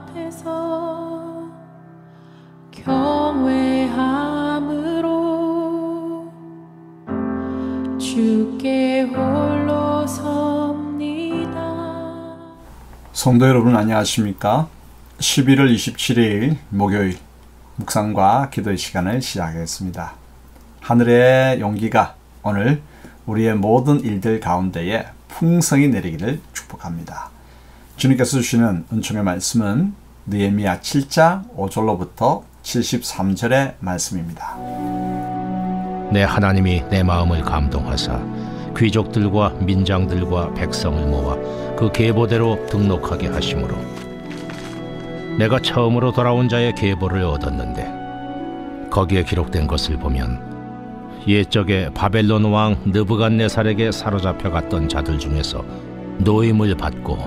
앞에서 경외함으로 주께 홀로 섭니다. 성도 여러분 안녕하십니까? 11월 27일 목요일 묵상과 기도의 시간을 시작하겠습니다. 하늘의 용기가 오늘 우리의 모든 일들 가운데에 풍성히 내리기를 축복합니다. 주님께서 주시는 은총의 말씀은 느헤미야 7장 5절로부터 73절의 말씀입니다. 내 하나님이 내 마음을 감동하사 귀족들과 민장들과 백성을 모아 그 계보대로 등록하게 하심으로 내가 처음으로 돌아온 자의 계보를 얻었는데 거기에 기록된 것을 보면 옛적에 바벨론 왕 느부갓네살에게 사로잡혀 갔던 자들 중에서 노임을 받고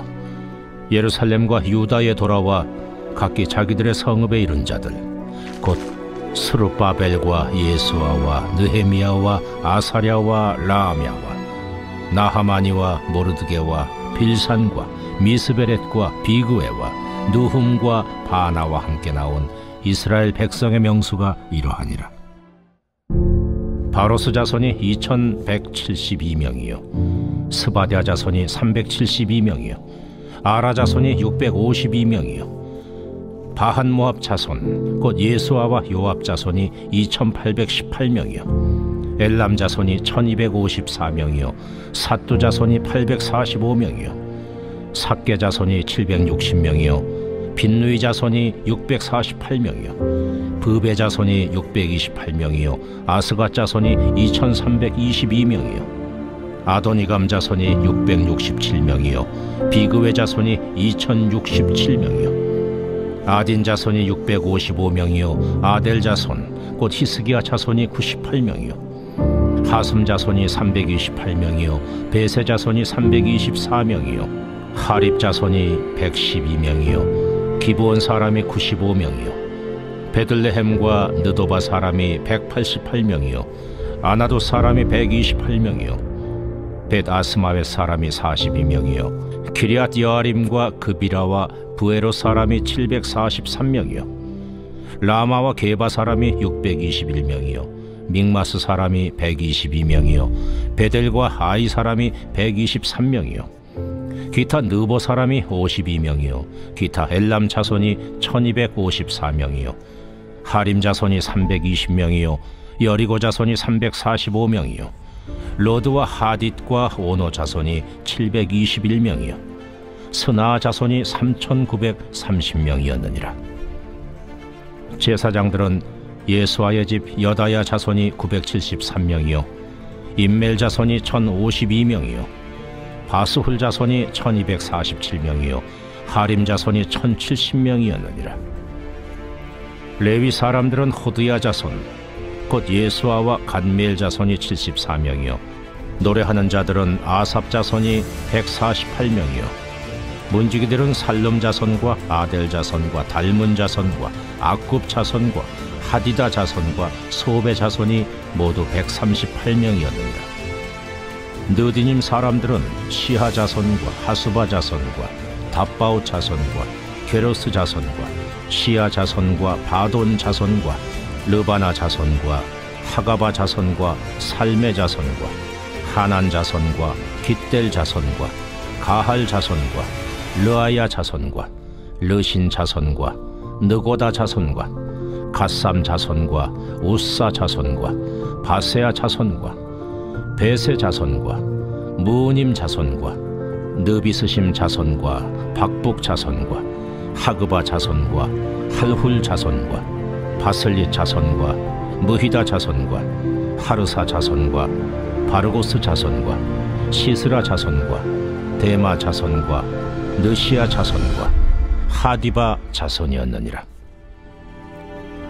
예루살렘과 유다에 돌아와 각기 자기들의 성읍에 이른 자들 곧 스룹바벨과 예수아와 느헤미야와 아사랴와 라아мя와 나하마니와 모르드게와 빌산과 미스베렛과 비그웨와 누훔과 바나와 함께 나온 이스라엘 백성의 명수가 이러하니라. 바로스 자손이 2172명이요 스바랴 자손이 372명이요 아라 자손이 652명이요 바한모압 자손 곧 예수아와 요압 자손이 2818명이요 엘람 자손이 1254명이요 삿두 자손이 845명이요 삭게 자손이 760명이요 빈누이 자손이 648명이요 브베 자손이 628명이요 아스가 자손이 2322명이요 아도니감 자손이 667명이요 비그웨 자손이 2067명이요 아딘 자손이 655명이요 아델 자손 곧 히스기야 자손이 98명이요 하슴 자손이 328명이요 베세 자손이 324명이요 하립 자손이 112명이요 기브온 사람이 95명이요 베들레헴과 느도바 사람이 188명이요 아나도 사람이 128명이요 벳아스마웻 사람이 42명이요 기리앗 여아림과 그비라와 부에로 사람이 743명이요 라마와 게바 사람이 621명이요 믹마스 사람이 122명이요 베델과 아이 사람이 123명이요 기타 느보 사람이 52명이요 기타 엘람 자손이 1254명이요 하림 자손이 320명이요 여리고 자손이 345명이요 로드와 하딧과 오노 자손이 721명이요 스나 자손이 3930명이었느니라. 제사장들은 예수아의 집 여다야 자손이 973명이요 임멜 자손이 1052명이요 바스훌 자손이 1247명이요 하림 자손이 1070명이었느니라. 레위 사람들은 호드야 자손 곧 예수아와 간미엘 자손이 74명이요 노래하는 자들은 아삽 자손이 148명이요 문지기들은 살름 자손과 아델 자손과 달문 자손과 악굽 자손과 하디다 자손과 소베 자손이 모두 138명이었느니라. 느디님 사람들은 시하 자손과 하수바 자손과 답바오 자손과 게로스 자손과 시아 자손과 바돈 자손과 르바나 자손과 하가바 자손과 살메 자손과 하난 자손과 깃델 자손과 가할 자손과 르아야 자손과 르신 자손과 느고다 자손과 갓삼 자손과 우사 자손과 바세아 자손과 베세 자손과 무님 자손과 느비스심 자손과 박북 자손과 하그바 자손과 할훌 자손과 바슬릿 자손과 무히다 자손과 하르사 자손과 바르고스 자손과 시스라 자손과 데마 자손과 느시아 자손과 하디바 자손이었느니라.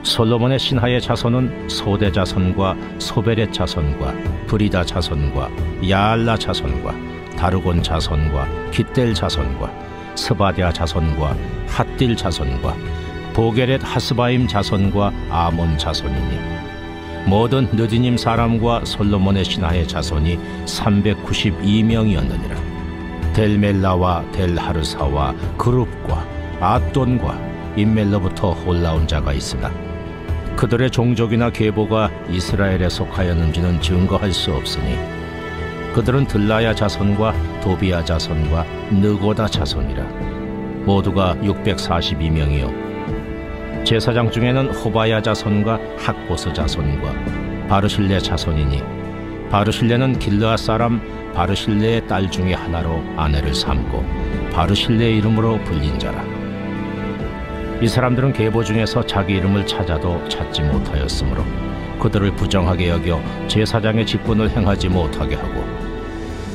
솔로몬의 신하의 자손은 소대 자손과 소베렛 자손과 브리다 자손과 야알라 자손과 다르곤 자손과 깃델 자손과 스바랴 자손과 핫딜 자손과 보게렛 하스바임 자손과 아몬 자손이니 모든 느디님 사람과 솔로몬의 신하의 자손이 392명이었느니라. 델멜라와 델하르사와 그룹과 앗돈과 임멜로부터 올라온 자가 있으나 그들의 종족이나 계보가 이스라엘에 속하였는지는 증거할 수 없으니 그들은 들라야 자손과 도비야 자손과 느고다 자손이라. 모두가 642명이요 제사장 중에는 호바야 자손과 학보스 자손과 바르실레 자손이니 바르실레는 길르앗 사람 바르실레의 딸 중에 하나로 아내를 삼고 바르실레의 이름으로 불린 자라. 이 사람들은 계보 중에서 자기 이름을 찾아도 찾지 못하였으므로 그들을 부정하게 여겨 제사장의 직분을 행하지 못하게 하고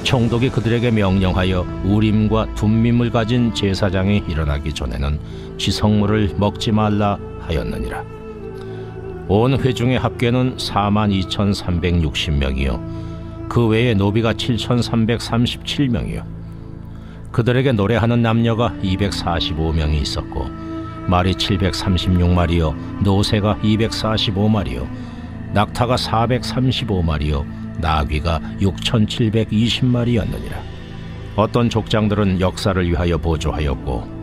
총독이 그들에게 명령하여 우림과 둠밈을 가진 제사장이 일어나기 전에는 지성물을 먹지 말라 하였느니라. 온 회중의 합계는 42,360명이요 그 외에 노비가 7,337명이요 그들에게 노래하는 남녀가 245명이 있었고 말이 736마리요 노새가 245마리요 낙타가 435마리요 나귀가 6,720마리였느니라. 어떤 족장들은 역사를 위하여 보조하였고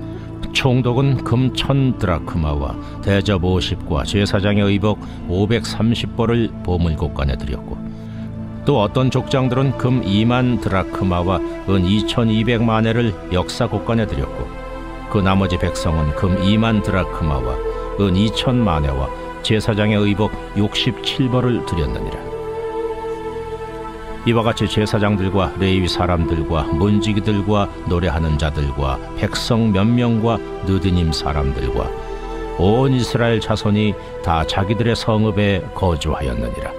총독은 금 1,000드라크마와 대접 50과 제사장의 의복 530벌을 보물국간에 드렸고 또 어떤 족장들은 금 2만 드라크마와 은 2,200만회를 역사국간에 드렸고 그 나머지 백성은 금 2만 드라크마와 은 2,000만회와 제사장의 의복 67벌을 드렸느니라. 이와 같이 제사장들과 레위 사람들과 문지기들과 노래하는 자들과 백성 몇 명과 느드님 사람들과 온 이스라엘 자손이 다 자기들의 성읍에 거주하였느니라.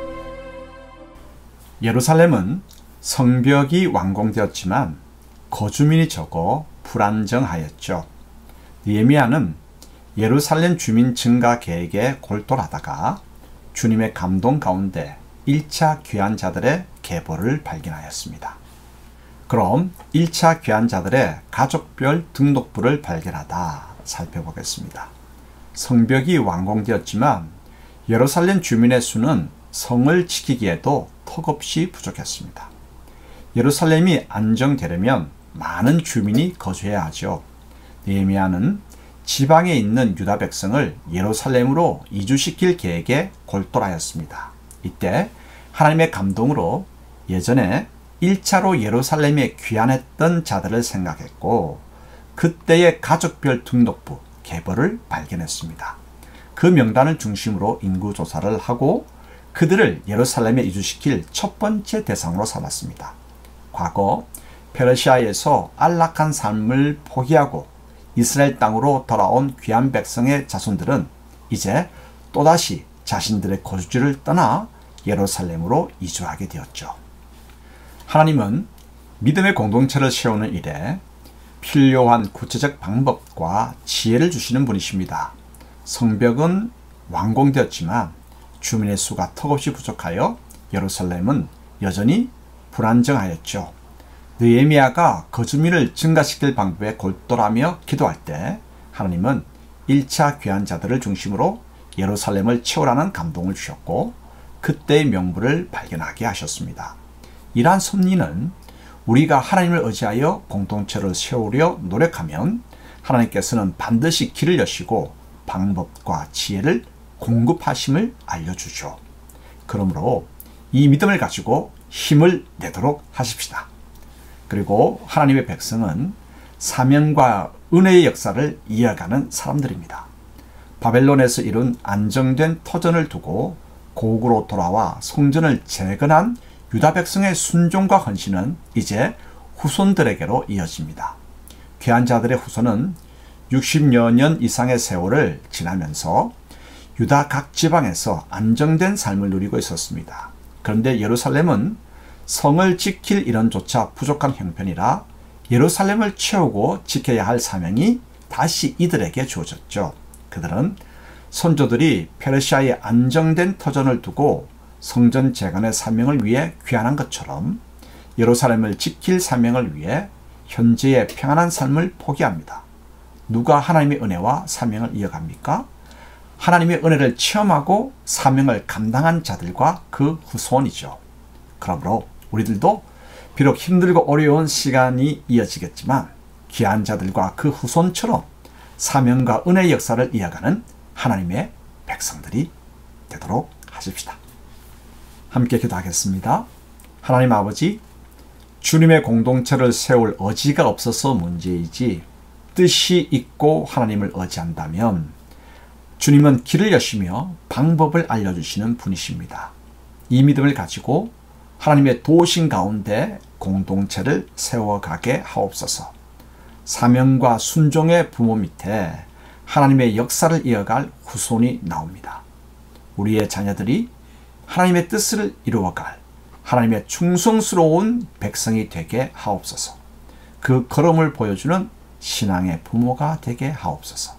예루살렘은 성벽이 완공되었지만 거주민이 적어 불안정하였죠. 느헤미야는 예루살렘 주민 증가 계획에 골똘하다가 주님의 감동 가운데 1차 귀환자들의 계보를 발견하였습니다. 그럼 1차 귀환자들의 가족별 등록부를 발견하다 살펴보겠습니다. 성벽이 완공되었지만 예루살렘 주민의 수는 성을 지키기에도 턱없이 부족했습니다. 예루살렘이 안정되려면 많은 주민이 거주해야 하죠. 느헤미야는 지방에 있는 유다 백성을 예루살렘으로 이주시킬 계획에 골똘하였습니다. 이때 하나님의 감동으로 예전에 1차로 예루살렘에 귀환했던 자들을 생각했고 그때의 가족별 등록부 계보를 발견했습니다. 그 명단을 중심으로 인구조사를 하고 그들을 예루살렘에 이주시킬 첫 번째 대상으로 삼았습니다. 과거 페르시아에서 안락한 삶을 포기하고 이스라엘 땅으로 돌아온 귀한 백성의 자손들은 이제 또다시 자신들의 거주지를 떠나 예루살렘으로 이주하게 되었죠. 하나님은 믿음의 공동체를 세우는 일에 필요한 구체적 방법과 지혜를 주시는 분이십니다. 성벽은 완공되었지만 주민의 수가 턱없이 부족하여 예루살렘은 여전히 불안정하였죠. 느헤미야가 거주민을 증가시킬 방법에 골똘하며 기도할 때 하나님은 1차 귀환자들을 중심으로 예루살렘을 채우라는 감동을 주셨고 그때의 명분을 발견하게 하셨습니다. 이러한 섭리는 우리가 하나님을 의지하여 공동체를 세우려 노력하면 하나님께서는 반드시 길을 여시고 방법과 지혜를 공급하심을 알려주죠. 그러므로 이 믿음을 가지고 힘을 내도록 하십시다. 그리고 하나님의 백성은 사명과 은혜의 역사를 이어가는 사람들입니다. 바벨론에서 이룬 안정된 터전을 두고 고국으로 돌아와 성전을 재건한 유다 백성의 순종과 헌신은 이제 후손들에게로 이어집니다. 귀환자들의 후손은 60여 년 이상의 세월을 지나면서 유다 각 지방에서 안정된 삶을 누리고 있었습니다. 그런데 예루살렘은 성을 지킬 인원조차 부족한 형편이라 예루살렘을 채우고 지켜야 할 사명이 다시 이들에게 주어졌죠. 그들은 선조들이 페르시아의 안정된 터전을 두고 성전 재건의 사명을 위해 귀환한 것처럼 예루살렘을 지킬 사명을 위해 현재의 평안한 삶을 포기합니다. 누가 하나님의 은혜와 사명을 이어갑니까? 하나님의 은혜를 체험하고 사명을 감당한 자들과 그 후손이죠. 그러므로 우리들도 비록 힘들고 어려운 시간이 이어지겠지만 귀한 자들과 그 후손처럼 사명과 은혜의 역사를 이어가는 하나님의 백성들이 되도록 하십시다. 함께 기도하겠습니다. 하나님 아버지, 주님의 공동체를 세울 의지가 없어서 문제이지 뜻이 있고 하나님을 의지한다면 주님은 길을 여시며 방법을 알려주시는 분이십니다. 이 믿음을 가지고 하나님의 도우신 가운데 공동체를 세워가게 하옵소서. 사명과 순종의 부모 밑에 하나님의 역사를 이어갈 후손이 나옵니다. 우리의 자녀들이 하나님의 뜻을 이루어갈 하나님의 충성스러운 백성이 되게 하옵소서. 그 걸음을 보여주는 신앙의 부모가 되게 하옵소서.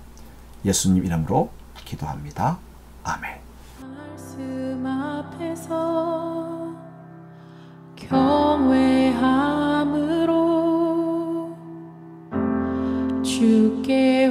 예수님 이름으로 기도합니다. 아멘. 말씀 앞에서 경외함으로 주께